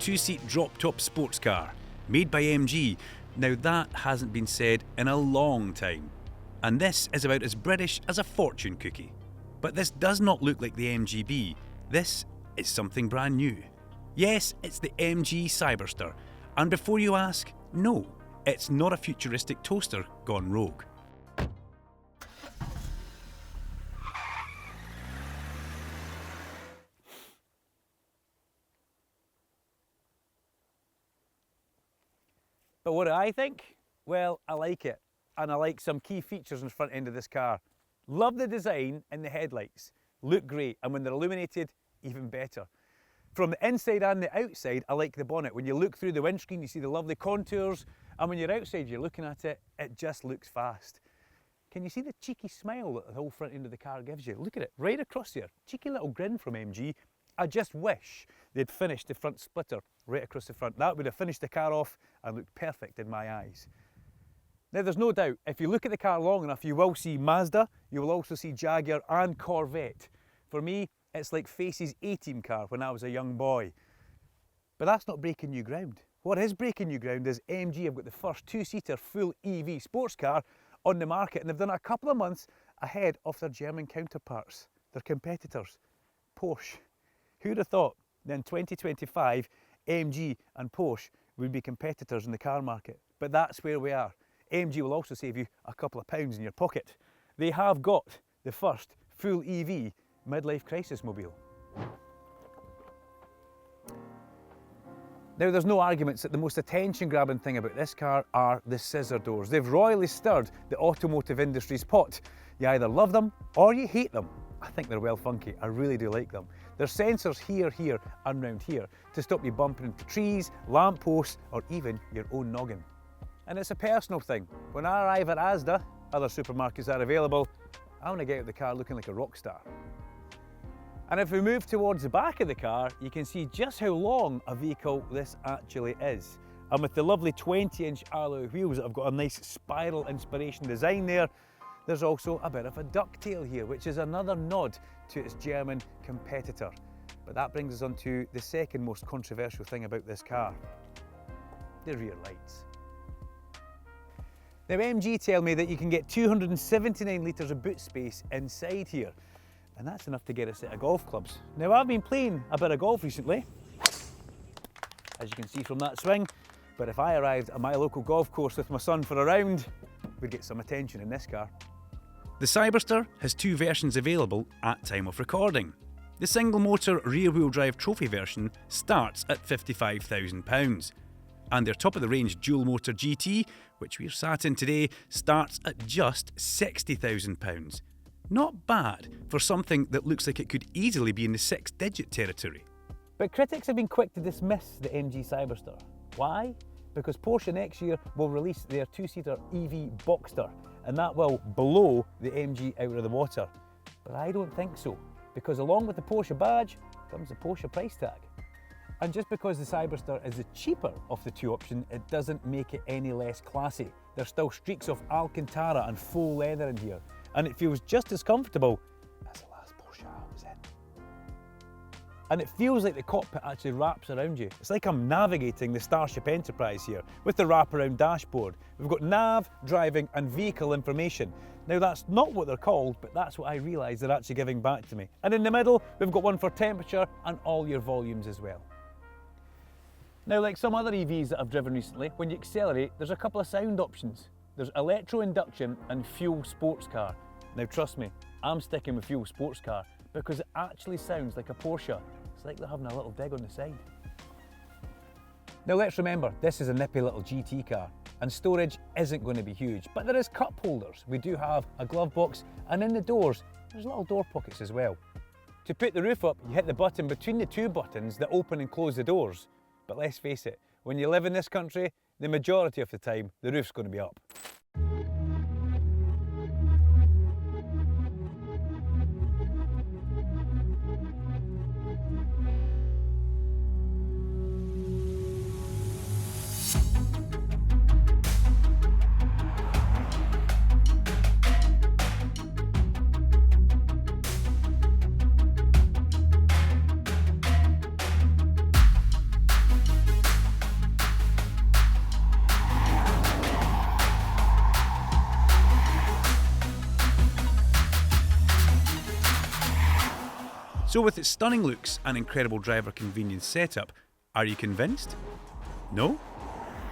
two-seat drop-top sports car, made by MG. Now that hasn't been said in a long time. And this is about as British as a fortune cookie. But this does not look like the MGB. This is something brand new. Yes, it's the MG Cyberster. And before you ask, no, it's not a futuristic toaster gone rogue. But what do I think? Well, I like it. And I like some key features in the front end of this car. Love the design and the headlights. Look great, and when they're illuminated, even better. From the inside and the outside, I like the bonnet. When you look through the windscreen, you see the lovely contours, and when you're outside, you're looking at it, it just looks fast. Can you see the cheeky smile that the whole front end of the car gives you? Look at it, right across there. Cheeky little grin from MG. I just wish they'd finished the front splitter right across the front. That would have finished the car off and looked perfect in my eyes. Now there's no doubt, if you look at the car long enough, you will see Mazda, you will also see Jaguar and Corvette. For me, it's like Face's A-Team car when I was a young boy. But that's not breaking new ground. What is breaking new ground is MG have got the first two-seater full EV sports car on the market, and they've done it a couple of months ahead of their German counterparts, their competitors, Porsche. Who'd have thought that in 2025, MG and Porsche would be competitors in the car market? But that's where we are. MG will also save you a couple of pounds in your pocket. They have got the first full EV midlife crisis mobile. Now there's no arguments that the most attention-grabbing thing about this car are the scissor doors. They've royally stirred the automotive industry's pot. You either love them or you hate them. I think they're well funky, I really do like them. There's sensors here and round here to stop you bumping into trees, lampposts or even your own noggin. And it's a personal thing. When I arrive at Asda, other supermarkets are available, I want to get out of the car looking like a rock star. And if we move towards the back of the car, you can see just how long a vehicle this actually is. And with the lovely 20-inch alloy wheels that have got a nice spiral inspiration design there, there's also a bit of a ducktail here, which is another nod to its German competitor. But that brings us on to the second most controversial thing about this car, the rear lights. Now MG tell me that you can get 279 litres of boot space inside here, and that's enough to get a set of golf clubs. Now I've been playing a bit of golf recently, as you can see from that swing, but if I arrived at my local golf course with my son for a round, we'd get some attention in this car. The Cyberster has two versions available at time of recording. The single motor rear-wheel drive trophy version starts at £55,000. And their top of the range dual motor GT, which we're sat in today, starts at just £60,000. Not bad for something that looks like it could easily be in the six-digit territory. But critics have been quick to dismiss the MG Cyberster. Why? Because Porsche next year will release their two-seater EV Boxster, and that will blow the MG out of the water. But I don't think so, because along with the Porsche badge comes the Porsche price tag. And just because the Cyberster is the cheaper of the two options, it doesn't make it any less classy. There's still streaks of Alcantara and faux leather in here, and it feels just as comfortable as the last Porsche I was in. And it feels like the cockpit actually wraps around you. It's like I'm navigating the Starship Enterprise here with the wraparound dashboard. We've got nav, driving and vehicle information. Now that's not what they're called, but that's what I realise they're actually giving back to me. And in the middle, we've got one for temperature and all your volumes as well. Now, like some other EVs that I've driven recently, when you accelerate, there's a couple of sound options. There's electro-induction and fuel sports car. Now trust me, I'm sticking with fuel sports car because it actually sounds like a Porsche. It's like they're having a little dig on the side. Now let's remember, this is a nippy little GT car and storage isn't going to be huge, but there is cup holders. We do have a glove box, and in the doors, there's little door pockets as well. To put the roof up, you hit the button between the two buttons that open and close the doors. But let's face it, when you live in this country, the majority of the time, the roof's going to be up. So with its stunning looks and incredible driver convenience setup, are you convinced? No?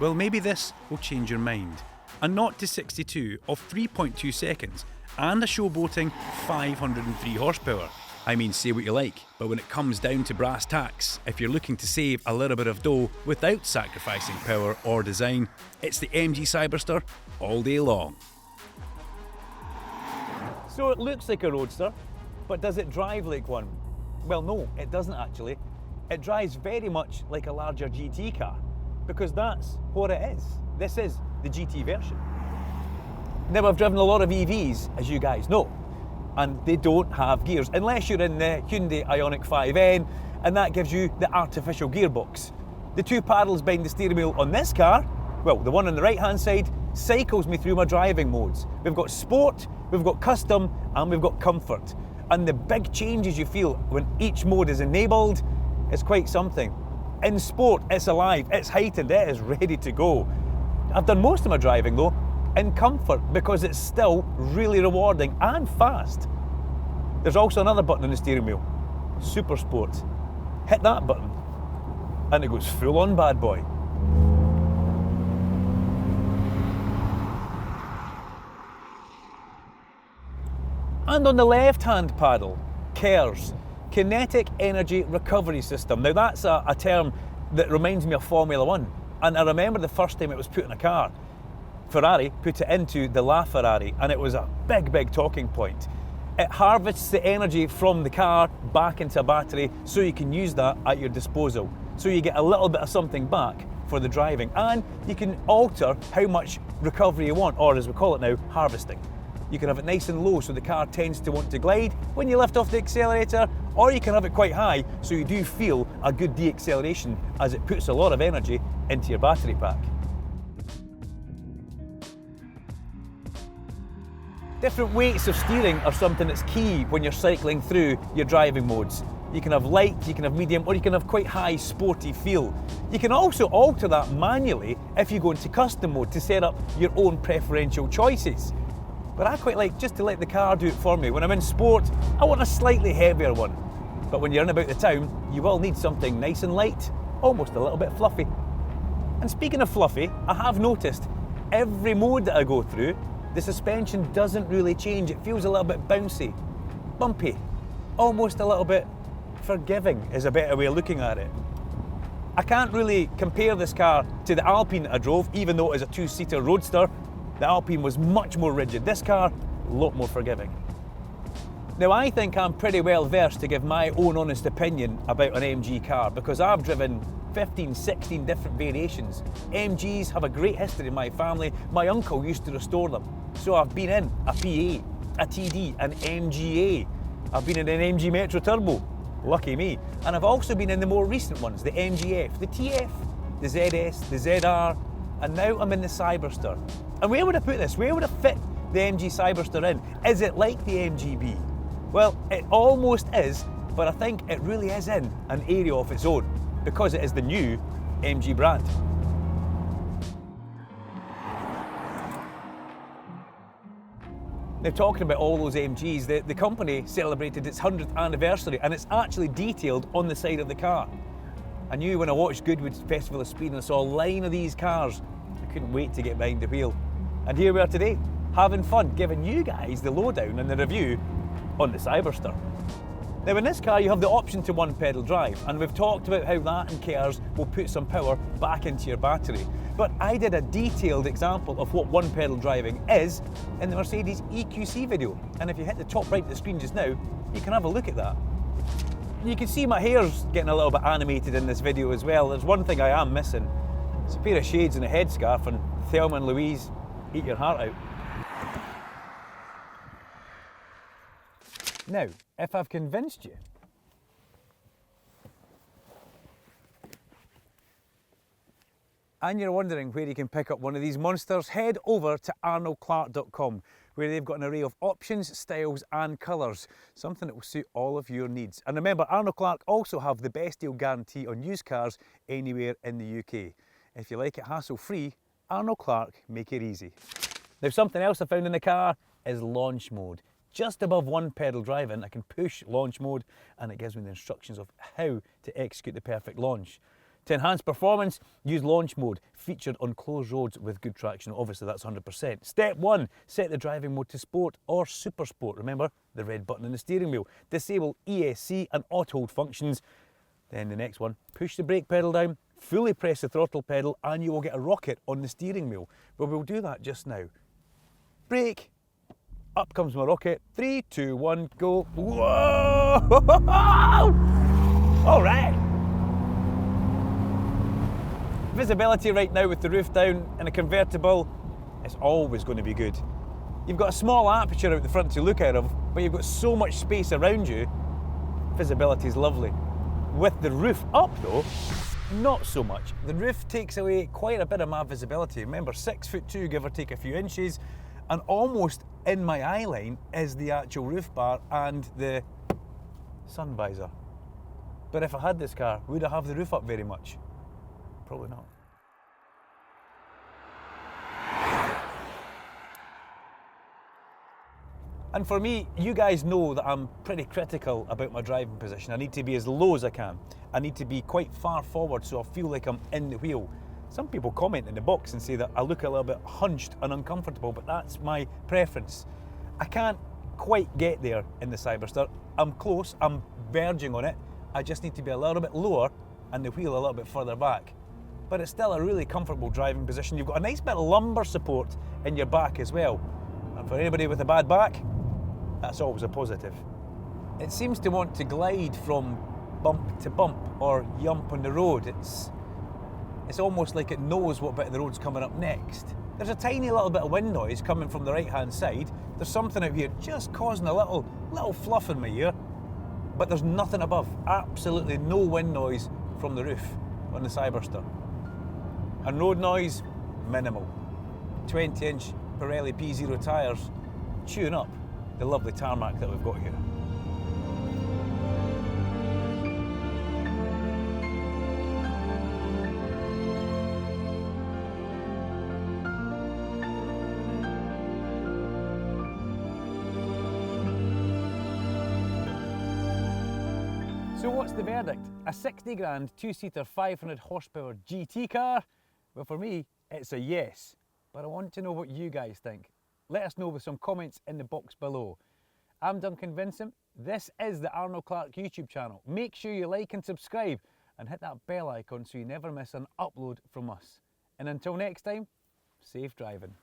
Well, maybe this will change your mind. A 0 to 62 of 3.2 seconds and a showboating 503 horsepower. I mean, say what you like, but when it comes down to brass tacks, if you're looking to save a little bit of dough without sacrificing power or design, it's the MG Cyberster all day long. So it looks like a roadster, but does it drive like one? Well, no, it doesn't actually. It drives very much like a larger GT car, because that's what it is. This is the GT version. Now, I've driven a lot of EVs, as you guys know, and they don't have gears, unless you're in the Hyundai Ioniq 5N, and that gives you the artificial gearbox. The two paddles behind the steering wheel on this car, well, the one on the right-hand side, cycles me through my driving modes. We've got sport, we've got custom, and we've got comfort. And the big changes you feel when each mode is enabled is quite something. In sport, it's alive, it's heightened, it is ready to go. I've done most of my driving though in comfort, because it's still really rewarding and fast. There's also another button on the steering wheel, Super Sport. Hit that button and it goes full on bad boy. And on the left-hand paddle, KERS, Kinetic Energy Recovery System. Now that's a term that reminds me of Formula 1. And I remember the first time it was put in a car. Ferrari put it into the LaFerrari, and it was a big talking point. It harvests the energy from the car back into a battery, so you can use that at your disposal. So you get a little bit of something back for the driving, and you can alter how much recovery you want, or as we call it now, harvesting. You can have it nice and low so the car tends to want to glide when you lift off the accelerator, or you can have it quite high so you do feel a good deacceleration as it puts a lot of energy into your battery pack. Different weights of steering are something that's key when you're cycling through your driving modes. You can have light, you can have medium, or you can have quite high sporty feel. You can also alter that manually if you go into custom mode to set up your own preferential choices. But I quite like just to let the car do it for me. When I'm in sport, I want a slightly heavier one. But when you're in about the town, you will need something nice and light, almost a little bit fluffy. And speaking of fluffy, I have noticed every mode that I go through, the suspension doesn't really change. It feels a little bit bouncy, bumpy, almost a little bit forgiving is a better way of looking at it. I can't really compare this car to the Alpine that I drove, even though it is a two-seater roadster. The Alpine was much more rigid. This car, a lot more forgiving. Now, I think I'm pretty well versed to give my own honest opinion about an MG car, because I've driven 15, 16 different variations. MGs have a great history in my family. My uncle used to restore them. So I've been in a PA, a TD, an MGA. I've been in an MG Metro Turbo, lucky me. And I've also been in the more recent ones, the MGF, the TF, the ZS, the ZR, and now I'm in the Cyberster. And where would I put this? Where would I fit the MG Cyberster in? Is it like the MGB? Well, it almost is, but I think it really is in an area of its own, because it is the new MG brand. Now, talking about all those MGs, the company celebrated its 100th anniversary, and it's actually detailed on the side of the car. I knew when I watched Goodwood's Festival of Speed and I saw a line of these cars, I couldn't wait to get behind the wheel. And here we are today, having fun, giving you guys the lowdown and the review on the Cyberster. Now, in this car you have the option to one pedal drive, and we've talked about how that and KERS will put some power back into your battery. But I did a detailed example of what one pedal driving is in the Mercedes EQC video, and if you hit the top right of the screen just now, you can have a look at that. You can see my hair's getting a little bit animated in this video as well. There's one thing I am missing. It's a pair of shades and a headscarf, and Thelma and Louise, eat your heart out. Now, if I've convinced you, and you're wondering where you can pick up one of these monsters, head over to arnoldclark.com, where they've got an array of options, styles and colours, something that will suit all of your needs. And remember, Arnold Clark also have the best deal guarantee on used cars anywhere in the UK. If you like it hassle-free, Arnold Clark make it easy. Now, something else I found in the car is launch mode. just above one pedal driving, I can push launch mode, and it gives me the instructions of how to execute the perfect launch. To enhance performance, use launch mode, featured on closed roads with good traction. Obviously that's 100%. Step 1, set the driving mode to sport or super sport. Remember, the red button on the steering wheel. Disable ESC and auto hold functions. Then the next one, push the brake pedal down, fully press the throttle pedal, and you will get a rocket on the steering wheel. But we'll do that just now. Brake, up comes my rocket. 3, 2, 1, go. Whoa! All right. Visibility right now with the roof down in a convertible, it's always going to be good. You've got a small aperture out the front to look out of, but you've got so much space around you, visibility is lovely. With the roof up though, not so much. The roof takes away quite a bit of my visibility. Remember, 6'2", give or take a few inches, and almost in my eye line is the actual roof bar and the sun visor. But if I had this car, would I have the roof up very much? Probably not. And for me, you guys know that I'm pretty critical about my driving position. I need to be as low as I can. I need to be quite far forward so I feel like I'm in the wheel. Some people comment in the box and say that I look a little bit hunched and uncomfortable, but that's my preference. I can't quite get there in the Cyberster. I'm close, I'm verging on it. I just need to be a little bit lower and the wheel a little bit further back. But it's still a really comfortable driving position. You've got a nice bit of lumbar support in your back as well. And for anybody with a bad back, that's always a positive. It seems to want to glide from bump to bump or yump on the road. It's almost like it knows what bit of the road's coming up next. There's a tiny little bit of wind noise coming from the right hand side. There's something out here just causing a little fluff in my ear, but there's nothing above. Absolutely no wind noise from the roof on the Cyberster. And road noise, minimal. 20-inch Pirelli P0 tyres, chewing up the lovely tarmac that we've got here. So what's the verdict? A 60 grand, two-seater, 500 horsepower GT car? Well, for me, it's a yes. But I want to know what you guys think. Let us know with some comments in the box below. I'm Duncan Vincent. This is the Arnold Clark YouTube channel. Make sure you like and subscribe and hit that bell icon so you never miss an upload from us. And until next time, safe driving.